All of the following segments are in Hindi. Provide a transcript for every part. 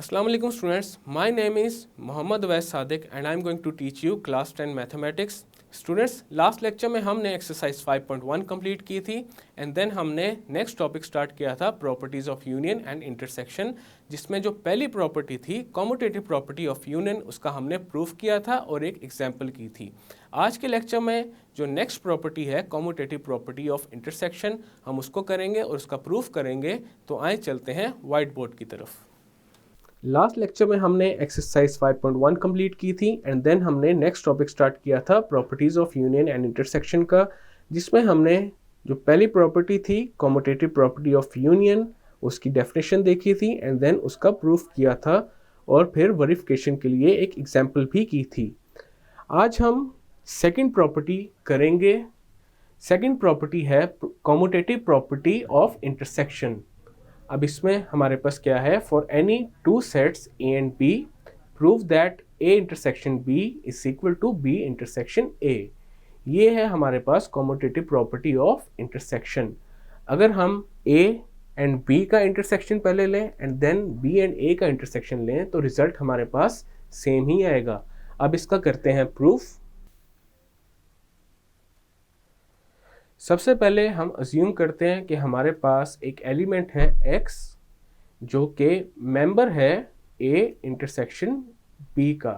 Assalamu alaikum students, my name is Mohammad Awais Sadiq and I am going to teach you class 10 mathematics. Students last lecture में हमने एक्सरसाइज 5.1 कंप्लीट की थी एंड देन हमने नेक्स्ट टॉपिक स्टार्ट किया था properties of union and intersection, जिसमें जो पहली प्रॉपर्टी थी कॉम्यूटेटिव प्रॉपर्टी ऑफ यूनियन उसका हमने प्रूफ किया था और एक एग्जांपल की थी। आज के लेक्चर में जो नेक्स्ट प्रॉपर्टी है कॉम्यूटेटिव प्रॉपर्टी ऑफ इंटरसेक्शन, हम उसको करेंगे और उसका प्रूफ करेंगे। तो आए चलते हैं वाइट बोर्ड की तरफ। लास्ट लेक्चर में हमने एक्सरसाइज 5.1 कंप्लीट की थी एंड देन हमने नेक्स्ट टॉपिक स्टार्ट किया था properties of union and intersection का, जिसमें हमने जो पहली प्रॉपर्टी थी कॉम्यूटेटिव प्रॉपर्टी ऑफ यूनियन उसकी डेफिनेशन देखी थी एंड देन उसका प्रूफ किया था और फिर वेरिफिकेशन के लिए एक एग्जांपल भी की थी। आज हम सेकंड प्रॉपर्टी करेंगे। सेकंड प्रॉपर्टी है कॉम्यूटेटिव प्रॉपर्टी ऑफ इंटरसेक्शन। अब इसमें हमारे पास क्या है, for any two sets A and B prove that A intersection B is equal to B intersection A. ये है हमारे पास कॉम्यूटेटिव प्रॉपर्टी ऑफ इंटरसेक्शन। अगर हम ए एंड बी का इंटरसेक्शन पहले लें and then B and A का इंटरसेक्शन लें तो रिजल्ट हमारे पास सेम ही आएगा। अब इसका करते हैं प्रूफ। सबसे पहले हम अज्यूम करते हैं कि हमारे पास एक एलिमेंट है x जो कि मेंबर है a इंटरसेक्शन b का।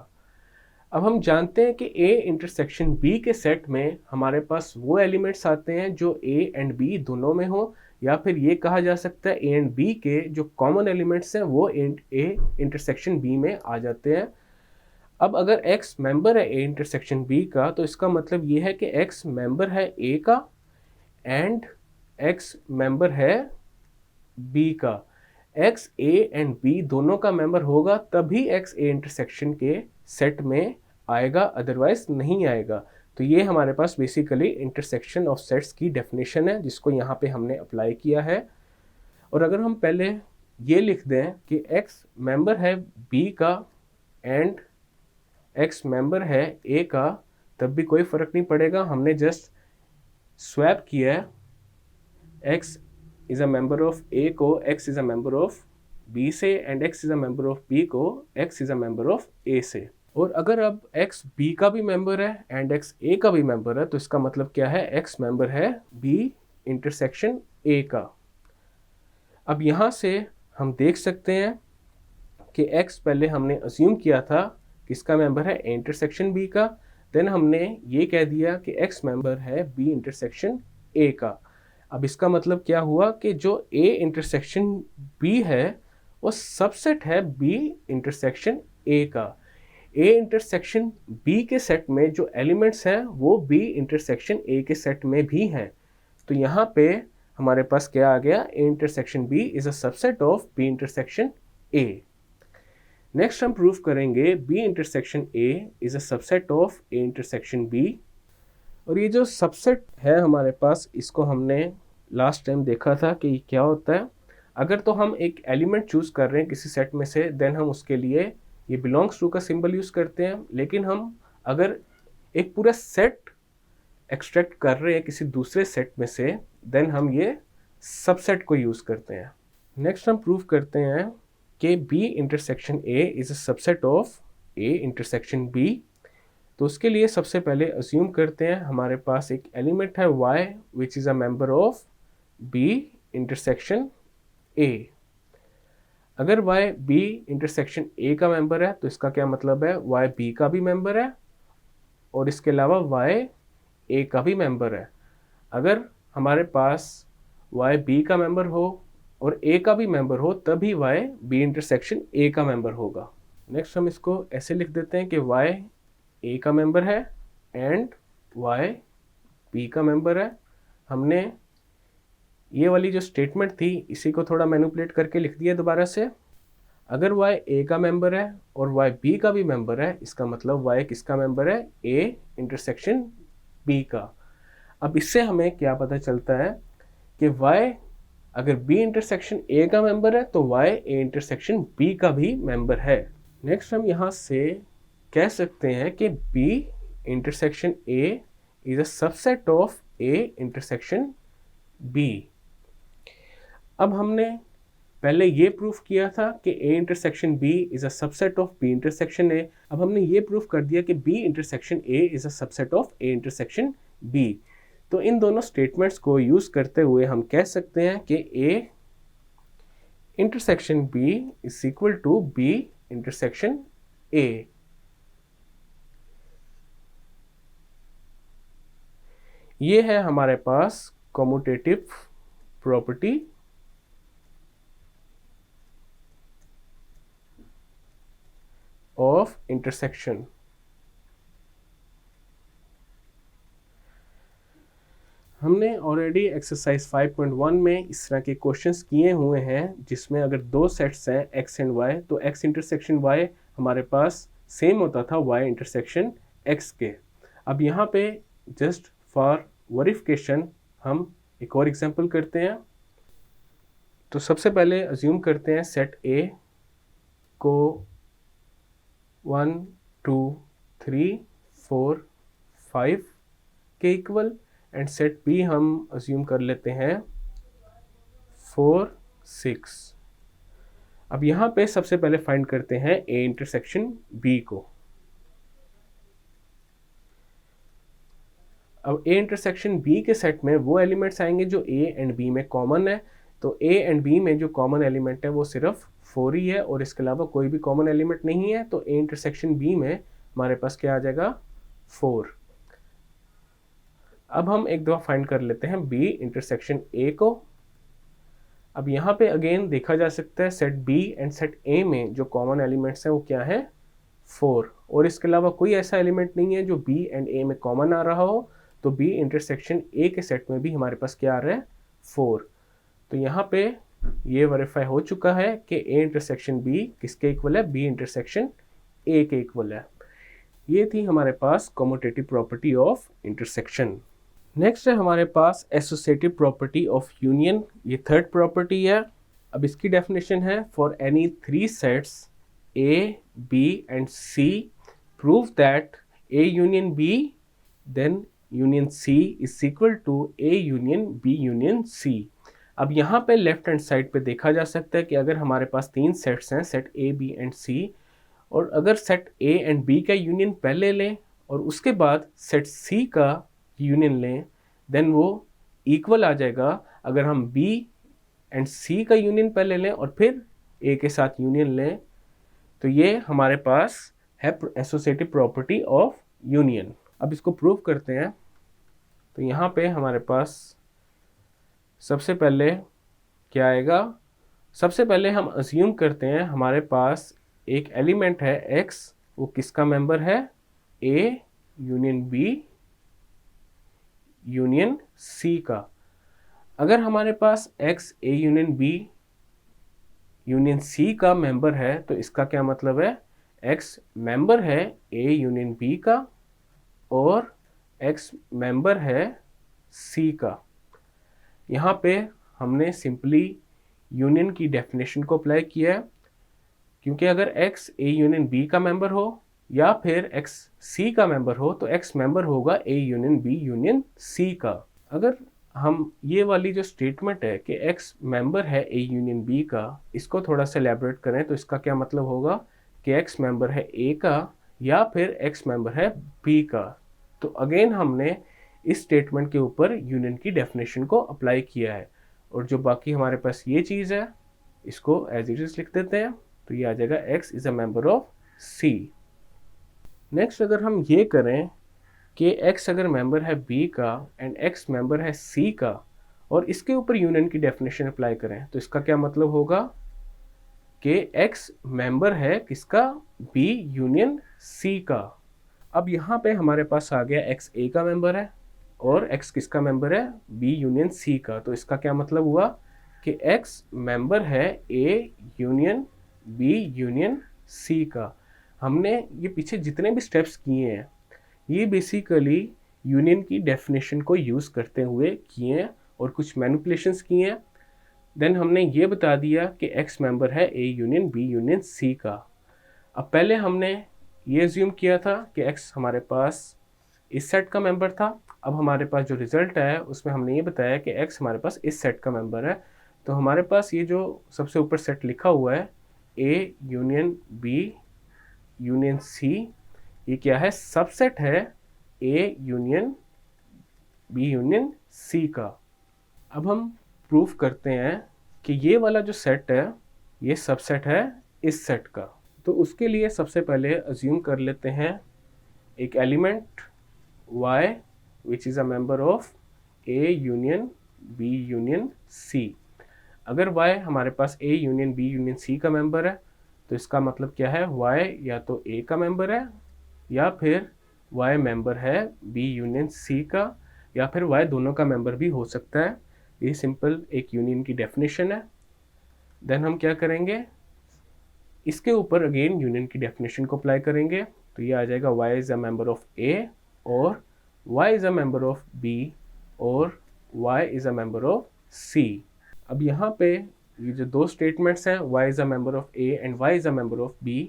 अब हम जानते हैं कि a इंटरसेक्शन b के सेट में हमारे पास वो एलिमेंट्स आते हैं जो a एंड b दोनों में हो, या फिर ये कहा जा सकता है a एंड b के जो कॉमन एलिमेंट्स हैं वो a इंटरसेक्शन b में आ जाते हैं। अब अगर x मेंबर है a इंटरसेक्शन b का तो इसका मतलब ये है कि x मेंबर है a का एंड x मेंबर है b का। x a एंड b दोनों का मेंबर होगा तभी x a इंटरसेक्शन के सेट में आएगा, अदरवाइज नहीं आएगा। तो ये हमारे पास बेसिकली इंटरसेक्शन ऑफ सेट्स की डेफिनेशन है जिसको यहाँ पे हमने अप्लाई किया है। और अगर हम पहले ये लिख दें कि x मेंबर है b का एंड x मेंबर है a का, तब भी कोई फ़र्क नहीं पड़ेगा। हमने जस्ट स्वैप किया है x is a member of a को x is a member of b से and x is a member of b को x is a member of a से। और अगर अब x b का भी मेंबर है एंड x a का भी मेंबर है तो इसका मतलब क्या है, x मेंबर है b इंटरसेक्शन a का। अब यहाँ से हम देख सकते हैं कि x पहले हमने अज्यूम किया था किसका मेंबर है, a इंटरसेक्शन b का। देन हमने ये कह दिया कि x मेंबर है b इंटरसेक्शन a का। अब इसका मतलब क्या हुआ कि जो a इंटरसेक्शन b है वो सबसेट है b इंटरसेक्शन a का। a इंटरसेक्शन b के सेट में जो एलिमेंट्स हैं वो b इंटरसेक्शन a के सेट में भी हैं। तो यहाँ पे हमारे पास क्या आ गया, a intersection b is a subset of b intersection a। Next हम प्रूफ करेंगे b intersection a is a subset of a intersection b। और ये जो सबसेट है हमारे पास, इसको हमने लास्ट टाइम देखा था कि क्या होता है। अगर तो हम एक एलिमेंट चूज़ कर रहे हैं किसी सेट में से, देन हम उसके लिए ये बिलोंग्स टू का सिंबल यूज़ करते हैं। लेकिन हम अगर एक पूरा सेट एक्सट्रैक्ट कर रहे हैं किसी दूसरे सेट में से, देन हम ये सबसेट को यूज़ करते हैं। नेक्स्ट हम प्रूफ करते हैं कि b intersection a is a subset of a intersection b। तो उसके लिए सबसे पहले अज्यूम करते हैं हमारे पास एक एलिमेंट है y which is a member of b intersection a। अगर y b इंटरसेक्शन a का मेंबर है तो इसका क्या मतलब है, y b का भी मेंबर है और इसके अलावा y a का भी मेंबर है। अगर हमारे पास y b का मेंबर हो और a का भी मेंबर हो तभी y b इंटरसेक्शन a का मेंबर होगा। नेक्स्ट हम इसको ऐसे लिख देते हैं कि y a का मेंबर है एंड y b का मेंबर है। हमने ये वाली जो स्टेटमेंट थी इसी को थोड़ा मैनिपुलेट करके लिख दिया दोबारा से। अगर y a का मेंबर है और y b का भी मेंबर है, इसका मतलब y किसका मेंबर है, a इंटरसेक्शन b का। अब इससे हमें क्या पता चलता है कि y अगर b इंटरसेक्शन a का मेंबर है तो y a इंटरसेक्शन b का भी मेंबर है। नेक्स्ट हम यहाँ से कह सकते हैं कि b intersection a is a subset of a intersection b। अब हमने पहले ये प्रूफ किया था कि A intersection B is a subset of B intersection A। अब हमने ये प्रूफ कर दिया कि B intersection A is a subset of A intersection B। तो इन दोनों स्टेटमेंट्स को यूज करते हुए हम कह सकते हैं कि A intersection B is equal to B intersection A। ये है हमारे पास कम्यूटेटिव प्रॉपर्टी ऑफ इंटरसेक्शन। हमने ऑलरेडी एक्सरसाइज 5.1 में इस तरह के क्वेश्चंस किए हुए हैं जिसमें अगर दो सेट्स हैं x एंड y, तो x इंटरसेक्शन y हमारे पास सेम होता था y इंटरसेक्शन x के। अब यहाँ पे जस्ट फॉर वेरिफिकेशन हम एक और एग्जांपल करते हैं। तो सबसे पहले अज्यूम करते हैं सेट A को 1 2 3 4 5 के इक्वल एंड सेट B हम अज्यूम कर लेते हैं 4 6। अब यहाँ पे सबसे पहले फाइंड करते हैं A इंटरसेक्शन B को। अब A इंटरसेक्शन B के सेट में वो एलिमेंट्स आएंगे जो A एंड B में कॉमन है। तो A एंड B में जो कॉमन एलिमेंट है वो सिर्फ 4 ही है और इसके अलावा कोई भी कॉमन एलिमेंट नहीं है। तो A इंटरसेक्शन B में हमारे पास क्या आ जाएगा 4। अब हम एक दफा फाइंड कर लेते हैं B इंटरसेक्शन A को। अब यहाँ पे अगेन देखा जा सकता है set B and set A में जो कॉमन एलिमेंट्स हैं वो क्या है 4 और इसके अलावा कोई ऐसा एलिमेंट नहीं है जो B एंड A में कॉमन आ रहा हो। तो B इंटरसेक्शन A के सेट में भी हमारे पास क्या आ रहा है 4। तो यहाँ पे ये वेरीफाई हो चुका है कि A इंटरसेक्शन B किसके इक्वल है, B इंटरसेक्शन A के इक्वल है। ये थी हमारे पास commutative property of intersection. Next है हमारे पास एसोसिएटिव प्रॉपर्टी ऑफ यूनियन। ये थर्ड प्रॉपर्टी है। अब इसकी डेफिनेशन है for any 3 sets A, B and C prove that A union B then union C is equal to A union B union C। अब यहाँ पे लेफ्ट हैंड साइड पे देखा जा सकता है कि अगर हमारे पास 3 सेट्स हैं set A, B and C और अगर सेट A एंड B का यूनियन पहले लें और उसके बाद सेट C का यूनियन लें देन वो इक्वल आ जाएगा। अगर हम B एंड C का यूनियन पहले लें और फिर A के साथ यूनियन लें तो ये हमारे पास है एसोसिएटिव प्रॉपर्टी ऑफ यूनियन। अब इसको प्रूव करते हैं। तो यहाँ पे हमारे पास सबसे पहले क्या आएगा, सबसे पहले हम अज्यूम करते हैं हमारे पास एक एलिमेंट है x, वो किसका मेंबर है A union B union C का। अगर हमारे पास x A union B union C का मेंबर है तो इसका क्या मतलब है x मेंबर है A यूनियन B का और x मेंबर है C का। यहाँ पे हमने सिंपली यूनियन की डेफिनेशन को अप्लाई किया है क्योंकि अगर x A यूनियन B का मेंबर हो या फिर x C का मेंबर हो तो x मेंबर होगा A union B union C का। अगर हम ये वाली जो स्टेटमेंट है कि x मेंबर है A यूनियन B का, इसको थोड़ा सा एलैबोरेट करें तो इसका क्या मतलब होगा कि x मेंबर है A का या फिर x मेंबर है B का। तो अगेन हमने इस स्टेटमेंट के ऊपर यूनियन की डेफिनेशन को अप्लाई किया है और जो बाकी हमारे पास ये चीज़ है इसको एज इट इज लिख देते हैं। तो ये आ जाएगा x is a member of C। Next अगर हम ये करें कि x अगर मेंबर है B का एंड x मेंबर है C का और इसके ऊपर यूनियन की डेफिनेशन अप्लाई करें तो इसका क्या मतलब होगा कि x मेंबर है किसका B यूनियन C का। अब यहाँ पे हमारे पास आ गया x A का मेंबर है और x किसका मेंबर है B यूनियन C का। तो इसका क्या मतलब हुआ कि x मेंबर है A union B union C का। हमने ये पीछे जितने भी स्टेप्स किए हैं ये बेसिकली यूनियन की डेफिनेशन को यूज़ करते हुए किए हैं और कुछ मैनिपुलेशंस किए हैं। देन हमने ये बता दिया कि x मेंबर है A union B union C का। अब पहले हमने ये अज्यूम किया था कि x हमारे पास इस सेट का मेंबर था। अब हमारे पास जो रिजल्ट है उसमें हमने ये बताया कि x हमारे पास इस सेट का मेंबर है। तो हमारे पास ये जो सबसे ऊपर सेट लिखा हुआ है A union B union C, ये क्या है? सबसेट है A union B union C का। अब हम प्रूफ करते हैं कि ये वाला जो सेट है ये सबसेट है इस सेट का। तो उसके लिए सबसे पहले अज्यूम कर लेते हैं एक element y which is a member of a union b union c। अगर y हमारे पास a union b union c का मेंबर है तो इसका मतलब क्या है? y या तो a का मेंबर है या फिर y मेंबर है b यूनियन c का, या फिर y दोनों का मेंबर भी हो सकता है। ये सिंपल एक यूनियन की डेफिनेशन है। देन हम क्या करेंगे, इसके ऊपर अगेन यूनियन की डेफिनेशन को अप्लाई करेंगे। तो ये आ जाएगा y is a member of a और y is a member of b और y is a member of c। अब यहाँ पे ये जो दो स्टेटमेंट्स हैं y is a member of a and y is a member of b,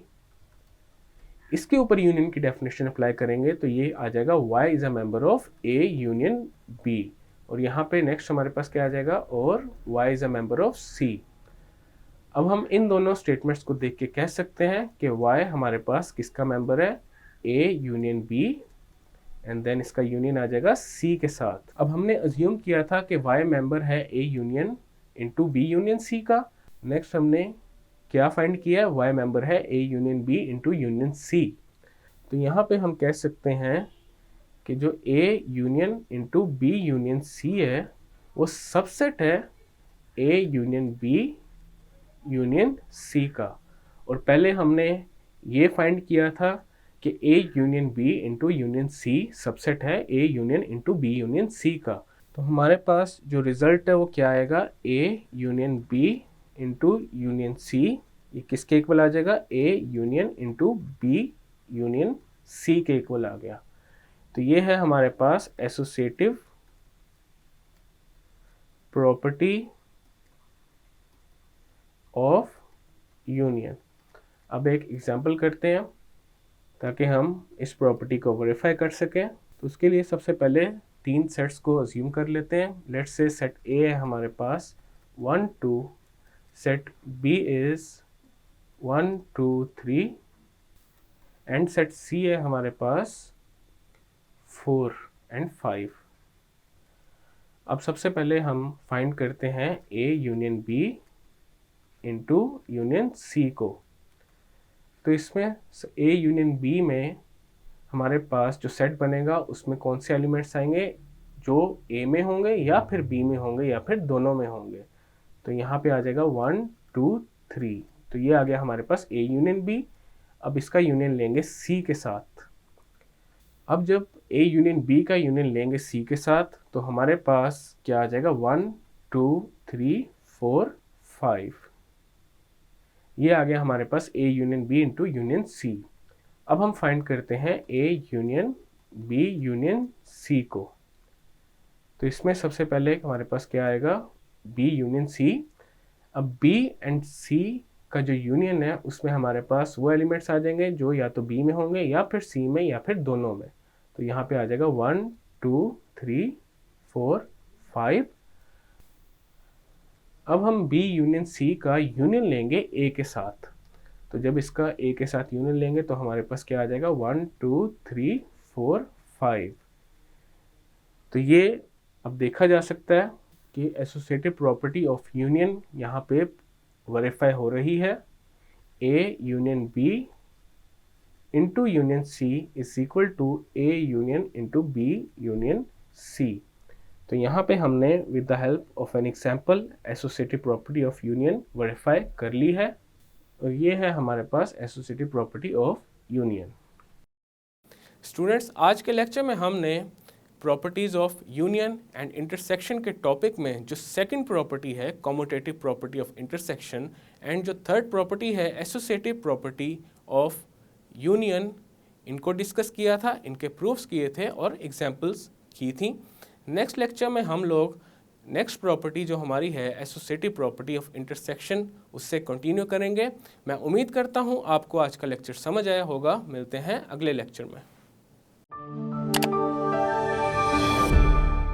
इसके ऊपर यूनियन की डेफिनेशन अप्लाई करेंगे तो ये आ जाएगा y is a member of a union b। और यहाँ पे नेक्स्ट हमारे पास क्या आ जाएगा, और y is a member of c। अब हम इन दोनों स्टेटमेंट्स को देख के कह सकते हैं कि y हमारे पास किसका मेंबर है? a union b, and then इसका यूनियन आ जाएगा c के साथ। अब हमने अज्यूम किया था कि y मेंबर है a union into b union c का। नेक्स्ट हमने क्या फाइंड किया? y मेंबर है a union b into union c। तो यहाँ पे हम कह सकते हैं कि जो a union into b union c है वो सबसेट है a union b union c का। और पहले हमने ये फाइंड किया था कि a union b into union c subset है a union into b union c का। तो हमारे पास जो रिजल्ट है वो क्या आएगा? a union b into union c, ये किसके इक्वल आ जाएगा? a union into b union c के इक्वल आ गया। तो ये है हमारे पास एसोसिएटिव प्रॉपर्टी ऑफ यूनियन। अब एक एग्जांपल करते हैं ताकि हम इस प्रॉपर्टी को वेरीफाई कर सकें। तो उसके लिए सबसे पहले तीन सेट्स को अज्यूम कर लेते हैं। लेट्स से सेट ए है हमारे पास 1 2, set B is 1 2 3 and set C है हमारे पास 4 एंड 5। अब सबसे पहले हम फाइंड करते हैं A union B into union C को। तो इसमें ए यूनियन बी में हमारे पास जो सेट बनेगा उसमें कौन से एलिमेंट्स आएंगे? जो ए में होंगे या फिर बी में होंगे या फिर दोनों में होंगे। तो यहाँ पे आ जाएगा 1 2 3। तो ये आ गया हमारे पास ए यूनियन बी। अब इसका यूनियन लेंगे सी के साथ। अब जब ए यूनियन बी का यूनियन लेंगे सी के साथ तो हमारे पास क्या आ जाएगा? 1 2 3 4 5। ये आ गया हमारे पास A union B into union C. अब हम फाइंड करते हैं A union B union C को। तो इसमें सबसे पहले हमारे पास क्या आएगा? B union C. अब बी एंड सी का जो यूनियन है उसमें हमारे पास वो एलिमेंट्स आ जाएंगे जो या तो बी में होंगे या फिर सी में या फिर दोनों में। तो यहाँ पे आ जाएगा 1 2 3 4 5। अब हम बी यूनियन सी का यूनियन लेंगे ए के साथ। तो जब इसका ए के साथ यूनियन लेंगे तो हमारे पास क्या आ जाएगा? 1 2 3 4 5। तो ये अब देखा जा सकता है कि एसोसिएटिव प्रॉपर्टी ऑफ यूनियन यहाँ पे वेरीफाई हो रही है। A union B into union C is equal to A union into B union C. तो यहाँ पे हमने with the help of an example associative property of union verify कर ली है। और ये है हमारे पास associative property of union. Students, आज के लेक्चर में हमने properties of union and intersection के टॉपिक में जो सेकंड प्रॉपर्टी है commutative property of intersection and जो थर्ड प्रॉपर्टी है एसोसिएटिव प्रॉपर्टी ऑफ यूनियन, इनको डिस्कस किया था, इनके प्रूफ्स किए थे और एग्जाम्पल्स की थी। नेक्स्ट लेक्चर में हम लोग नेक्स्ट प्रॉपर्टी जो हमारी है एसोसिएटिव प्रॉपर्टी ऑफ इंटरसेक्शन उससे कंटिन्यू करेंगे। मैं उम्मीद करता हूँ आपको आज का लेक्चर समझ आया होगा। मिलते हैं अगले लेक्चर में।